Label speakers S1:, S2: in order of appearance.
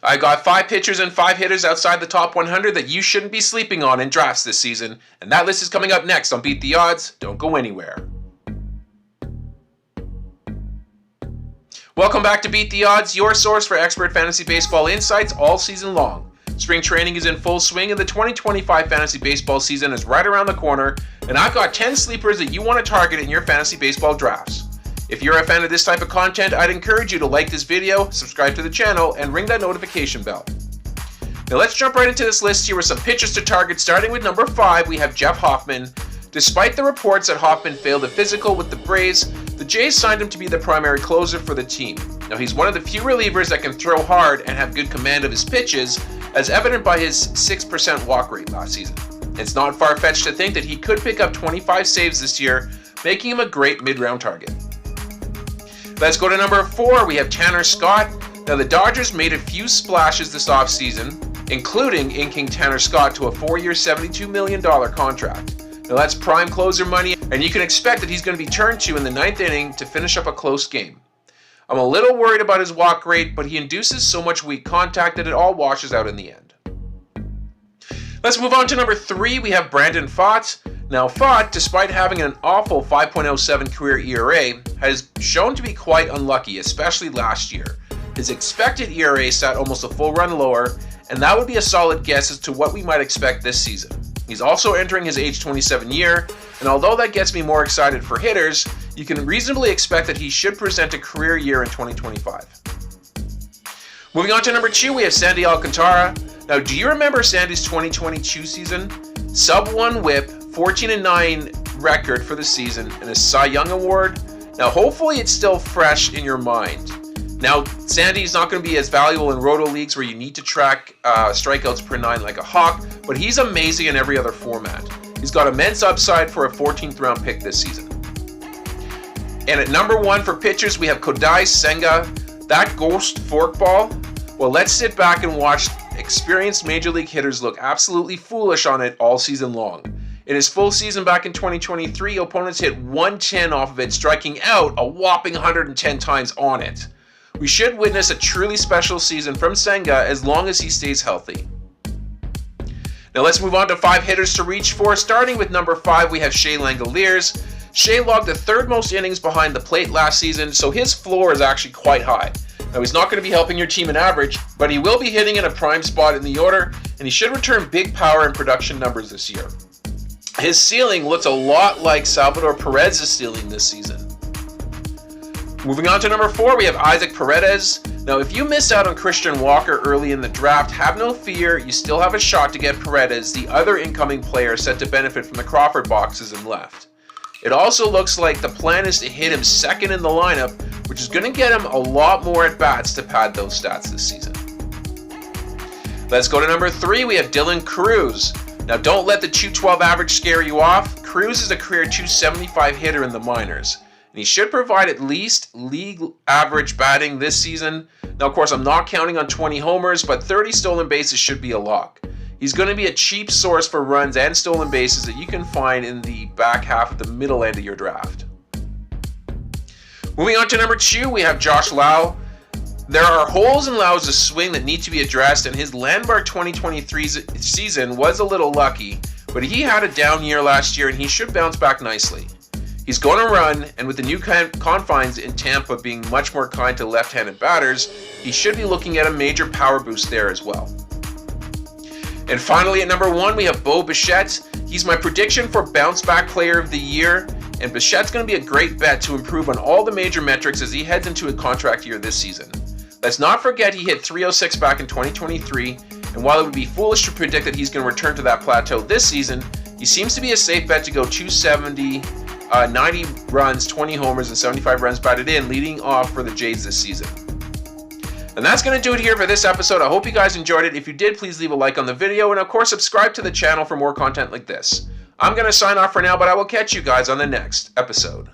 S1: I got 5 pitchers and 5 hitters outside the top 100 that you shouldn't be sleeping on in drafts this season, and that list is coming up next on Beat the Odds. Don't go anywhere. Welcome back to Beat the Odds, your source for expert fantasy baseball insights all season long. Spring training is in full swing and the 2025 fantasy baseball season is right around the corner, and I've got 10 sleepers that you want to target in your fantasy baseball drafts. If you're a fan of this type of content, I'd encourage you to like this video, subscribe to the channel, and ring that notification bell. Now let's jump right into this list here with some pitchers to target. Starting with number 5, we have Jeff Hoffman. Despite the reports that Hoffman failed a physical with the Braves, the Jays signed him to be the primary closer for the team. Now he's one of the few relievers that can throw hard and have good command of his pitches, as evident by his 6% walk rate last season. It's not far-fetched to think that he could pick up 25 saves this year, making him a great mid-round target. Let's go to number 4, we have Tanner Scott. Now the Dodgers made a few splashes this offseason, including inking Tanner Scott to a 4-year $72 million contract. Now that's prime closer money, and you can expect that he's going to be turned to in the 9th inning to finish up a close game. I'm a little worried about his walk rate, but he induces so much weak contact that it all washes out in the end. Let's move on to number 3, we have Brandon Pfaadt. Now Pfaadt, despite having an awful 5.07 career ERA, has shown to be quite unlucky, especially last year. His expected ERA sat almost a full run lower, and that would be a solid guess as to what we might expect this season. He's also entering his age 27 year, and although that gets me more excited for hitters, you can reasonably expect that he should present a career year in 2025. Moving on to number 2, we have Sandy Alcantara. Now, do you remember Sandy's 2022 season? Sub-1 whip, 14-9 record for the season, and a Cy Young award. Now, hopefully it's still fresh in your mind. Now, Sandy's not going to be as valuable in roto leagues where you need to track strikeouts per 9 like a hawk, but he's amazing in every other format. He's got immense upside for a 14th round pick this season. And at number 1 for pitchers, we have Kodai Senga. That ghost forkball? Well, let's sit back and watch experienced major league hitters look absolutely foolish on it all season long. In his full season back in 2023, opponents hit 110 off of it, striking out a whopping 110 times on it. We should witness a truly special season from Senga as long as he stays healthy. Now let's move on to 5 hitters to reach for. Starting with number 5, we have Shea Langoliers. Shea logged the 3rd most innings behind the plate last season, so his floor is actually quite high. Now he's not going to be helping your team in average, but he will be hitting in a prime spot in the order, and he should return big power and production numbers this year. His ceiling looks a lot like Salvador Perez's ceiling this season. Moving on to number 4, we have Isaac Paredes. Now, if you miss out on Christian Walker early in the draft, have no fear, you still have a shot to get Paredes, the other incoming player set to benefit from the Crawford boxes in left. It also looks like the plan is to hit him 2nd in the lineup, which is going to get him a lot more at-bats to pad those stats this season. Let's go to number 3, we have Dylan Cruz. Now, don't let the 212 average scare you off. Cruz is a career 275 hitter in the minors. He should provide at least league average batting this season. Now, of course, I'm not counting on 20 homers, but 30 stolen bases should be a lock. He's going to be a cheap source for runs and stolen bases that you can find in the back half of the middle end of your draft. Moving on to number 2, we have Josh Lau. There are holes in Lau's swing that need to be addressed, and his landmark 2023 season was a little lucky, but he had a down year last year and he should bounce back nicely. He's going to run, and with the new confines in Tampa being much more kind to left-handed batters, he should be looking at a major power boost there as well. And finally, at number 1, we have Bo Bichette. He's my prediction for Bounce Back Player of the Year, and Bichette's going to be a great bet to improve on all the major metrics as he heads into a contract year this season. Let's not forget he hit 306 back in 2023, and while it would be foolish to predict that he's going to return to that plateau this season, he seems to be a safe bet to go 270, 90 runs, 20 homers, and 75 runs batted in, leading off for the Jays this season. And that's going to do it here for this episode. I hope you guys enjoyed it. If you did, please leave a like on the video, and of course, subscribe to the channel for more content like this. I'm going to sign off for now, but I will catch you guys on the next episode.